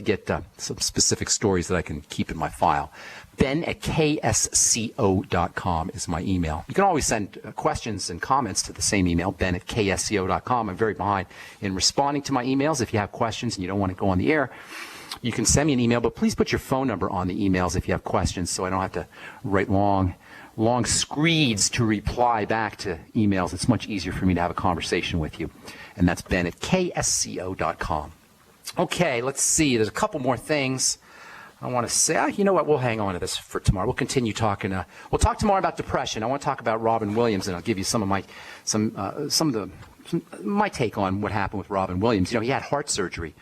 get some specific stories that I can keep in my file. Ben@ksco.com is my email. You can always send questions and comments to the same email, Ben@ksco.com. I'm very behind in responding to my emails. If you have questions and you don't want to go on the air, you can send me an email, but please put your phone number on the emails if you have questions so I don't have to write long screeds to reply back to emails. It's much easier for me to have a conversation with you. And that's Ben@ksco.com. Okay, let's see. There's a couple more things I want to say. You know what? We'll hang on to this for tomorrow. We'll continue talking. We'll talk tomorrow about depression. I want to talk about Robin Williams, and I'll give you some of my take on what happened with Robin Williams. You know, he had heart surgery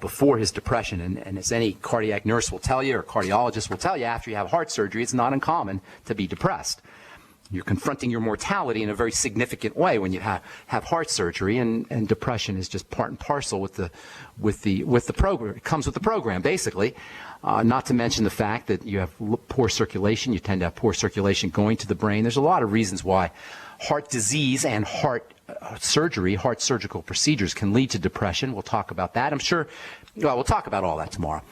before his depression, and as any cardiac nurse will tell you, or cardiologist will tell you, after you have heart surgery, it's not uncommon to be depressed. You're confronting your mortality in a very significant way when you have heart surgery, and depression is just part and parcel with the program. It comes with the program, basically. Not to mention the fact that you have poor circulation. You tend to have poor circulation going to the brain. There's a lot of reasons why heart disease and heart surgical procedures can lead to depression. We'll talk about that. I'm sure. Well, we'll talk about all that tomorrow.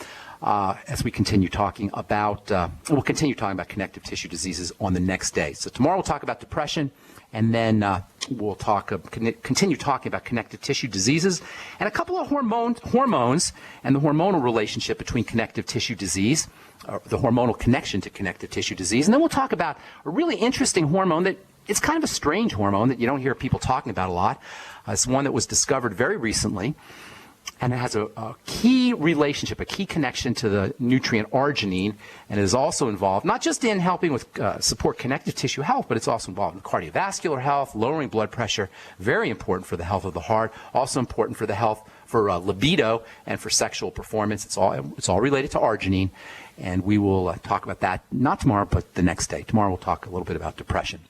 As we continue talking about, connective tissue diseases on the next day. So tomorrow we'll talk about depression, and then we'll continue talking about connective tissue diseases and a couple of hormones and the hormonal relationship between connective tissue disease, or the hormonal connection to connective tissue disease. And then we'll talk about a really interesting hormone that it's kind of a strange hormone that you don't hear people talking about a lot. It's one that was discovered very recently. And it has a key relationship, a key connection to the nutrient arginine, and it is also involved not just in helping with support connective tissue health, but it's also involved in cardiovascular health, lowering blood pressure, very important for the health of the heart, also important for the health for libido and for sexual performance. It's all related to arginine, and we will talk about that not tomorrow, but the next day. Tomorrow we'll talk a little bit about depression.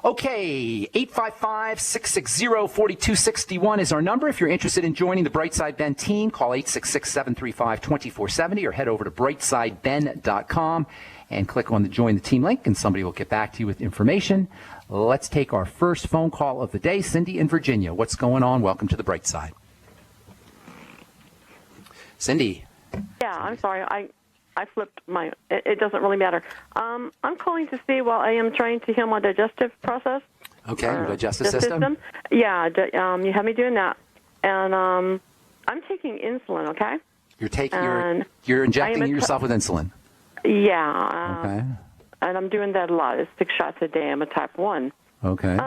Okay, 855-660-4261 is our number. If you're interested in joining the Brightside Ben team, call 866-735-2470 or head over to brightsideben.com and click on the Join the Team link, and somebody will get back to you with information. Let's take our first phone call of the day. Cindy in Virginia, what's going on? Welcome to the Brightside. Cindy. Yeah, I'm sorry. I flipped my, it doesn't really matter. I'm calling to see, while I am trying to heal my digestive process. Okay, your digestive system? Yeah, you have me doing that. And I'm taking insulin, okay? You're injecting yourself with insulin? Yeah. Okay. And I'm doing that a lot. It's 6 shots a day. I'm a type 1. Okay.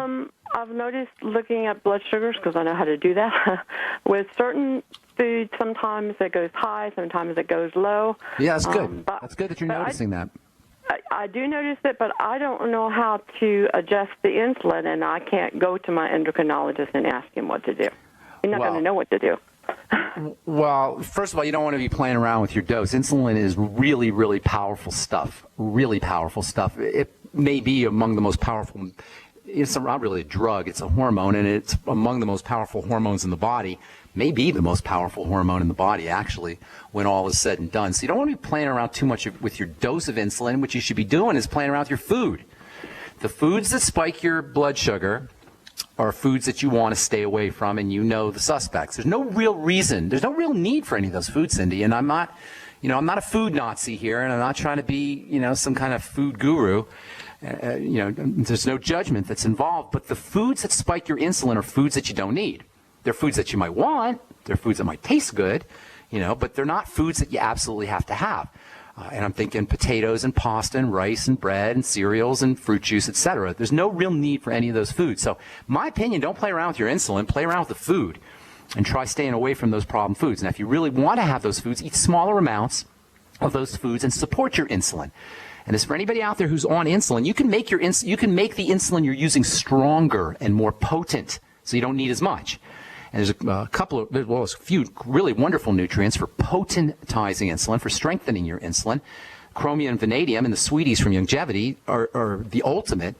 I've noticed looking at blood sugars, because I know how to do that, with certain food, sometimes it goes high, sometimes it goes low. Yeah, that's good. That's good that you're noticing that. I do notice it, but I don't know how to adjust the insulin, and I can't go to my endocrinologist and ask him what to do. You're not going to know what to do. Well, first of all, you don't want to be playing around with your dose. Insulin is really, really powerful stuff. Really powerful stuff. It may be among the most powerful. It's not really a drug. It's a hormone, and it's among the most powerful hormones in the body. Maybe the most powerful hormone in the body, actually, when all is said and done. So you don't want to be playing around too much with your dose of insulin. What you should be doing is playing around with your food. The foods that spike your blood sugar are foods that you want to stay away from, and you know the suspects. There's no real reason. There's no real need for any of those foods, Cindy. And I'm not a food Nazi here, and I'm not trying to be, some kind of food guru. There's no judgment that's involved. But the foods that spike your insulin are foods that you don't need. They're foods that you might want. They're foods that might taste good, but they're not foods that you absolutely have to have. And I'm thinking potatoes and pasta and rice and bread and cereals and fruit juice, etc. There's no real need for any of those foods. So, my opinion, don't play around with your insulin. Play around with the food and try staying away from those problem foods. Now, if you really want to have those foods, eat smaller amounts of those foods and support your insulin. And as for anybody out there who's on insulin, you can make the insulin you're using stronger and more potent, so you don't need as much. And there's a few really wonderful nutrients for potentizing insulin, for strengthening your insulin. Chromium and vanadium and the sweeties from Longevity are the ultimate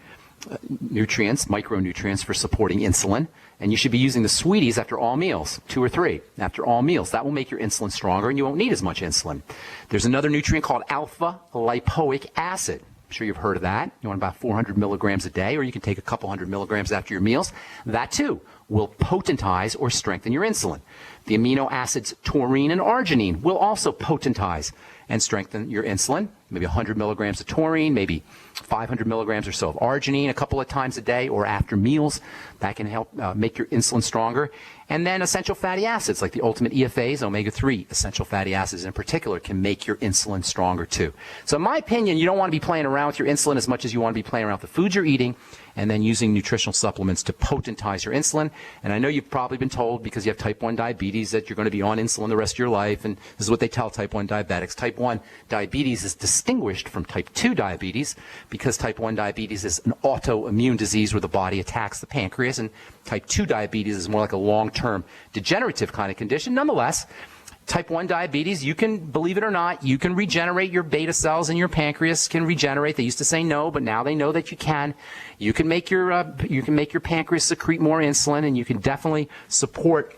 nutrients, micronutrients for supporting insulin. And you should be using the sweeties after all meals, 2 or 3 after all meals. That will make your insulin stronger, and you won't need as much insulin. There's another nutrient called alpha lipoic acid. I'm sure you've heard of that. You want about 400 milligrams a day, or you can take a couple hundred milligrams after your meals. That, too, will potentize or strengthen your insulin. The amino acids taurine and arginine will also potentize and strengthen your insulin. Maybe 100 milligrams of taurine, maybe 500 milligrams or so of arginine a couple of times a day or after meals. That can help make your insulin stronger. And then essential fatty acids like the ultimate EFAs, omega-3 essential fatty acids in particular, can make your insulin stronger too. So in my opinion, you don't want to be playing around with your insulin as much as you want to be playing around with the foods you're eating and then using nutritional supplements to potentize your insulin. And I know you've probably been told, because you have type 1 diabetes, that you're going to be on insulin the rest of your life. And this is what they tell type 1 diabetics. Type 1 diabetes is distinguished from type 2 diabetes because type 1 diabetes is an autoimmune disease where the body attacks the pancreas, and type 2 diabetes is more like a long-term degenerative kind of condition. Nonetheless, type 1 diabetes, you can, believe it or not, you can regenerate your beta cells in your pancreas can regenerate. They used to say no, but now they know that you can. You can make your pancreas secrete more insulin, and you can definitely support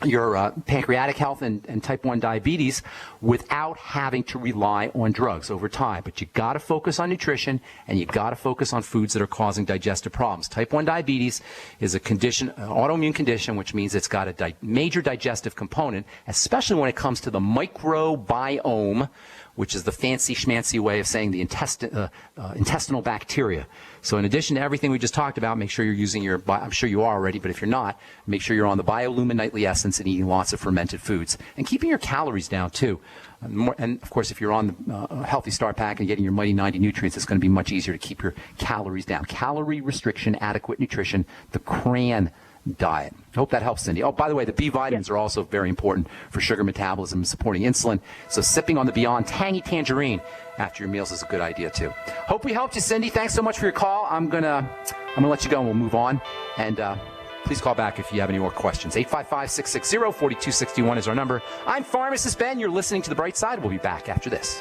your pancreatic health and type 1 diabetes without having to rely on drugs over time. But you got to focus on nutrition, and you got to focus on foods that are causing digestive problems. Type 1 diabetes is a condition, an autoimmune condition, which means it's got a major digestive component, especially when it comes to the microbiome, which is the fancy schmancy way of saying the intestinal bacteria. So in addition to everything we just talked about, make sure you're using your, I'm sure you are already, but if you're not, make sure you're on the Biolumin Nightly Essence and eating lots of fermented foods. And keeping your calories down, too. And of course, if you're on the Healthy Start Pack and getting your Mighty 90 nutrients, it's going to be much easier to keep your calories down. Calorie restriction, adequate nutrition, the CRAN diet. I hope that helps, Cindy. Oh, by the way, the B vitamins are also very important for sugar metabolism and supporting insulin. So sipping on the Beyond Tangy Tangerine after your meals is a good idea too. Hope we helped you, Cindy. Thanks so much for your call. I'm gonna let you go and we'll move on. And please call back if you have any more questions. 855-660-4261 is our number. I'm Pharmacist Ben. You're listening to The Bright Side. We'll be back after this.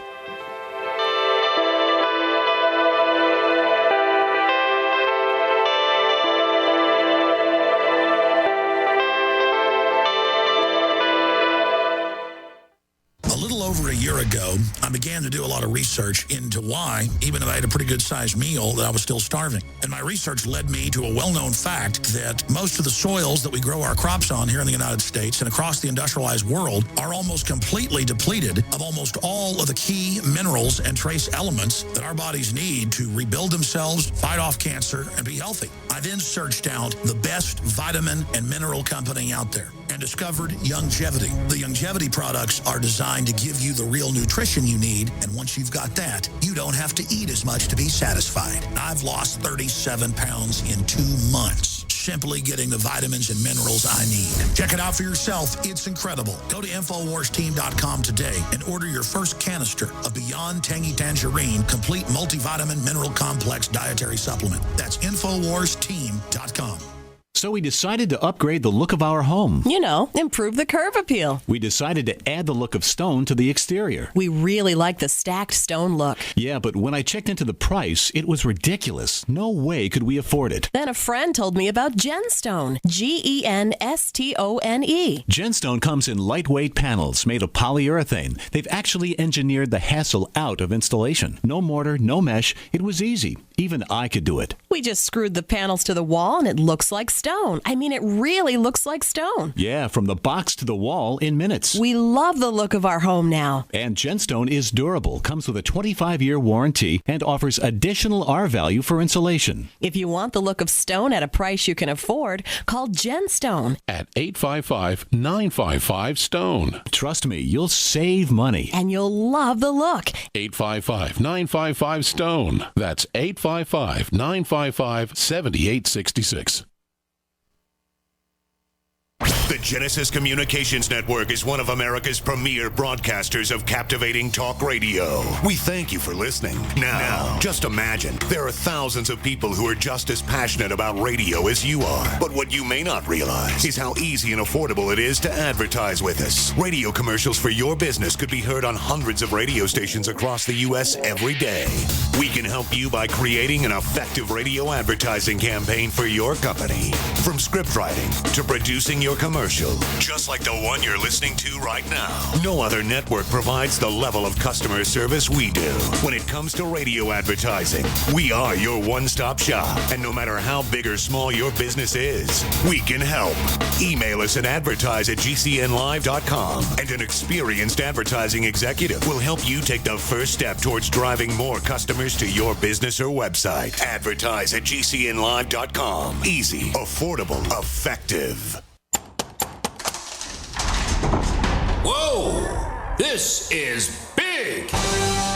Ago, I began to do a lot of research into why, even though I had a pretty good-sized meal, that I was still starving. And my research led me to a well-known fact that most of the soils that we grow our crops on here in the United States and across the industrialized world are almost completely depleted of almost all of the key minerals and trace elements that our bodies need to rebuild themselves, fight off cancer, and be healthy. I then searched out the best vitamin and mineral company out there and discovered Youngevity. The Youngevity products are designed to give you the real nutrition you need, and once you've got that, you don't have to eat as much to be satisfied. I've lost 37 pounds in 2 months, simply getting the vitamins and minerals I need. Check it out for yourself. It's incredible. Go to InfoWarsTeam.com today and order your first canister of Beyond Tangy Tangerine Complete Multivitamin Mineral Complex Dietary Supplement. That's InfoWarsTeam.com. So we decided to upgrade the look of our home. You know, improve the curb appeal. We decided to add the look of stone to the exterior. We really like the stacked stone look. Yeah, but when I checked into the price, it was ridiculous. No way could we afford it. Then a friend told me about Genstone. Genstone. Genstone comes in lightweight panels made of polyurethane. They've actually engineered the hassle out of installation. No mortar, no mesh. It was easy. Even I could do it. We just screwed the panels to the wall and it looks like stone. I mean, it really looks like stone. Yeah, from the box to the wall in minutes. We love the look of our home now. And Genstone is durable, comes with a 25-year warranty, and offers additional R value for insulation. If you want the look of stone at a price you can afford, call Genstone at 855-955-STONE. Trust me, you'll save money. And you'll love the look. 855-955-STONE. That's 855-955-7866. The Genesis Communications Network is one of America's premier broadcasters of captivating talk radio. We thank you for listening. Now, just imagine, there are thousands of people who are just as passionate about radio as you are. But what you may not realize is how easy and affordable it is to advertise with us. Radio commercials for your business could be heard on hundreds of radio stations across the U.S. every day. We can help you by creating an effective radio advertising campaign for your company. From script writing to producing your commercials, commercial, just like the one you're listening to right now. No other network provides the level of customer service we do. When it comes to radio advertising, we are your one-stop shop. And no matter how big or small your business is, we can help. Email us at advertise@gcnlive.com, and an experienced advertising executive will help you take the first step towards driving more customers to your business or website. Advertise@gcnlive.com. Easy, affordable, effective. Whoa! This is big!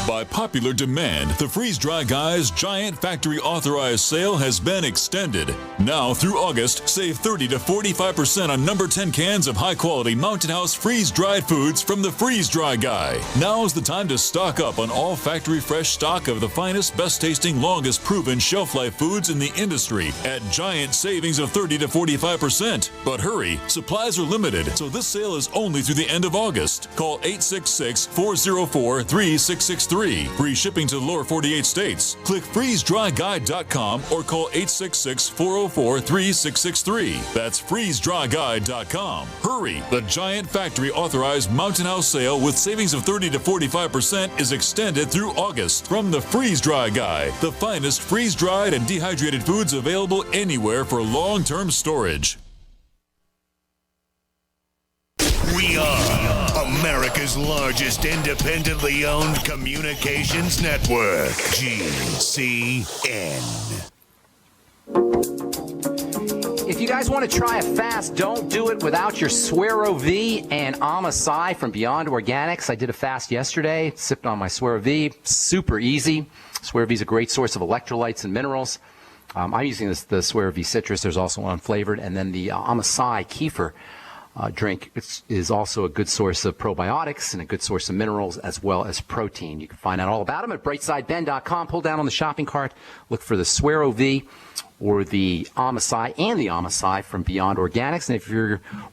By popular demand, the Freeze Dry Guy's giant factory authorized sale has been extended. Now through August, save 30 to 45% on number 10 cans of high-quality Mountain House freeze-dried foods from the Freeze Dry Guy. Now's the time to stock up on all factory fresh stock of the finest, best-tasting, longest-proven shelf-life foods in the industry at giant savings of 30 to 45%. But hurry, supplies are limited, so this sale is only through the end of August. Call 866-404-3663. Free shipping to the lower 48 states. Click freezedryguide.com or call 866-404-3663. That's freezedryguide.com. Hurry! The giant factory authorized Mountain House sale with savings of 30 to 45% is extended through August from the Freeze Dry Guy, the finest freeze-dried and dehydrated foods available anywhere for long-term storage. We are America's largest independently owned communications network, GCN. If you guys want to try a fast, don't do it without your Suero V and Amasai from Beyond Organics. I did a fast yesterday, sipped on my Suero V. Super easy. Suero V is a great source of electrolytes and minerals. I'm using the Suero V Citrus. There's also unflavored. And then the Amasai Kefir drink is also a good source of probiotics and a good source of minerals as well as protein. You can find out all about them at brightsideben.com. Pull down on the shopping cart, look for the Suero V or the Amasai and the Amasai from Beyond Organics. And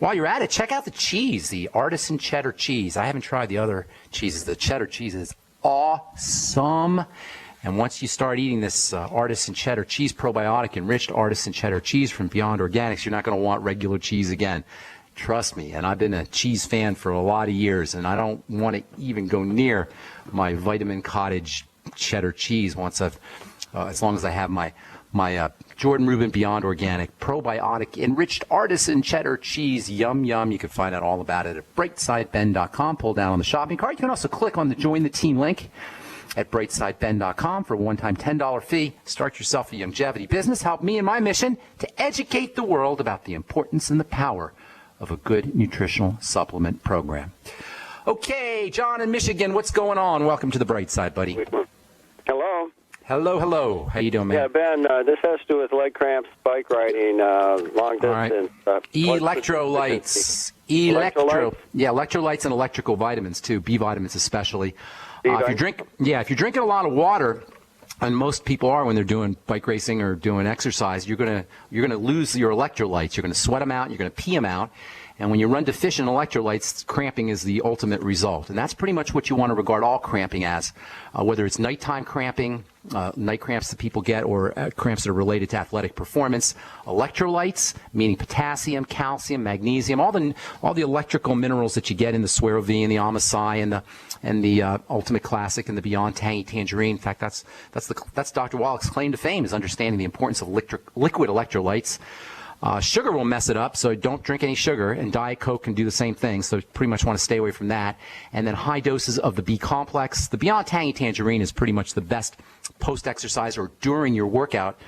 while you're at it, check out the cheese, the artisan cheddar cheese. I haven't tried the other cheeses. The cheddar cheese is awesome. And once you start eating this artisan cheddar cheese, probiotic enriched artisan cheddar cheese from Beyond Organics, you're not going to want regular cheese again. Trust me, and I've been a cheese fan for a lot of years, and I don't want to even go near my Vitamin Cottage cheddar cheese once as long as I have my Jordan Rubin Beyond Organic probiotic enriched artisan cheddar cheese. Yum, yum. You can find out all about it at brightsideben.com. Pull down on the shopping cart. You can also click on the Join the Team link at brightsideben.com for a one-time $10 fee. Start yourself a longevity business. Help me in my mission to educate the world about the importance and the power of a good nutritional supplement program. Okay, John in Michigan, what's going on? Welcome to the Bright Side, buddy. Hello. Hello. How you doing, man? Yeah, Ben, this has to do with leg cramps, bike riding, long distance. Electrolytes. Electrolytes and electrical vitamins too, B vitamins especially. If you're drinking a lot of water, and most people are when they're doing bike racing or doing exercise, you're gonna lose your electrolytes. You're gonna sweat them out. You're gonna pee them out. And when you run deficient electrolytes, cramping is the ultimate result. And that's pretty much what you want to regard all cramping as, whether it's nighttime cramping, night cramps that people get, or cramps that are related to athletic performance. Electrolytes, meaning potassium, calcium, magnesium, all the electrical minerals that you get in the Suero V and the Amasai and the Ultimate Classic and the Beyond Tangy Tangerine. In fact, that's Dr. Wallach's claim to fame, is understanding the importance of liquid electrolytes. Sugar will mess it up, so don't drink any sugar, and Diet Coke can do the same thing, so pretty much want to stay away from that. And then high doses of the B complex. The Beyond Tangy Tangerine is pretty much the best post-exercise or during your workout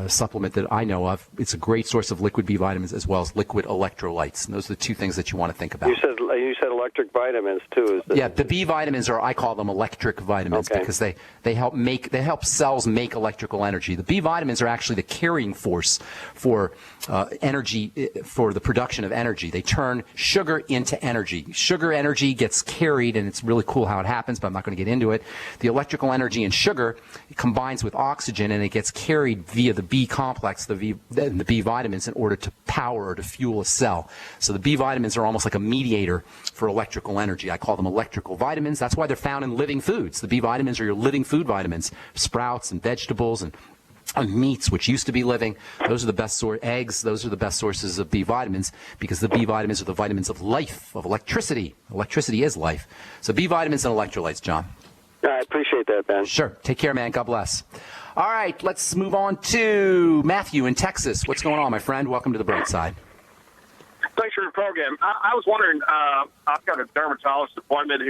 supplement that I know of. It's a great source of liquid B vitamins as well as liquid electrolytes, and those are the two things that you want to think about. You said electric vitamins too. Yeah, the B vitamins I call them electric vitamins, because they help cells make electrical energy. The B vitamins are actually the carrying force for energy, for the production of energy. They turn sugar into energy. Sugar energy gets carried, and it's really cool how it happens, but I'm not going to get into it. The electrical energy in sugar combines with oxygen, and it gets carried via the B complex, the B vitamins, in order to power or to fuel a cell. So the B vitamins are almost like a mediator for electrical energy. I call them electrical vitamins. That's why they're found in living foods. The B vitamins are your living food vitamins, sprouts and vegetables and meats, which used to be living. Those are the best eggs. Those are the best sources of B vitamins, because the B vitamins are the vitamins of life, of electricity. Electricity is life. So B vitamins and electrolytes, John. I appreciate that, Ben. Sure. Take care, man. God bless. All right, let's move on to Matthew in Texas. What's going on, my friend? Welcome to the bright side. Thanks for your program. I was wondering, I've got a dermatologist appointment